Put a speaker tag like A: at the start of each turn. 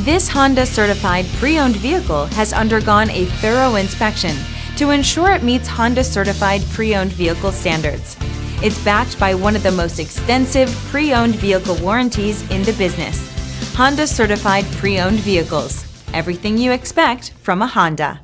A: This Honda certified pre-owned vehicle has undergone a thorough inspection to ensure it meets Honda certified pre-owned vehicle standards. It's backed by one of the most extensive pre-owned vehicle warranties in the business. Honda certified pre-owned vehicles. Everything you expect from a Honda.